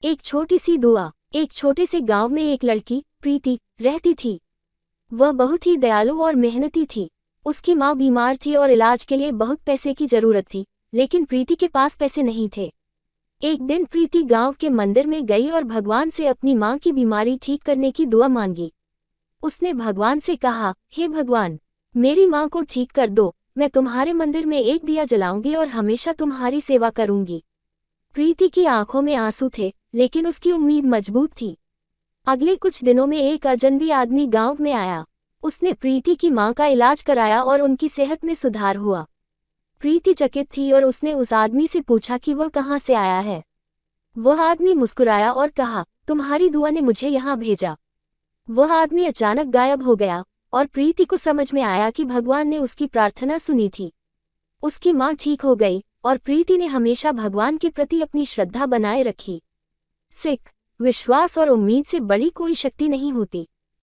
एक छोटी सी दुआ। एक छोटे से गांव में एक लड़की प्रीति रहती थी। वह बहुत ही दयालु और मेहनती थी। उसकी माँ बीमार थी और इलाज के लिए बहुत पैसे की जरूरत थी, लेकिन प्रीति के पास पैसे नहीं थे। एक दिन प्रीति गांव के मंदिर में गई और भगवान से अपनी माँ की बीमारी ठीक करने की दुआ मांगी। उसने भगवान से कहा, हे भगवान, मेरी माँ को ठीक कर दो। मैं तुम्हारे मंदिर में एक दिया जलाऊंगी और हमेशा तुम्हारी सेवा करूंगी। प्रीति की आंखों में आंसू थे, लेकिन उसकी उम्मीद मजबूत थी। अगले कुछ दिनों में एक अजनबी आदमी गांव में आया। उसने प्रीति की मां का इलाज कराया और उनकी सेहत में सुधार हुआ। प्रीति चकित थी और उसने उस आदमी से पूछा कि वह कहाँ से आया है। वह आदमी मुस्कुराया और कहा, तुम्हारी दुआ ने मुझे यहाँ भेजा। वह आदमी अचानक गायब हो गया और प्रीति को समझ में आया कि भगवान ने उसकी प्रार्थना सुनी थी। उसकी मां ठीक हो गई और प्रीति ने हमेशा भगवान के प्रति अपनी श्रद्धा बनाए रखी। सिख, विश्वास और उम्मीद से बड़ी कोई शक्ति नहीं होती।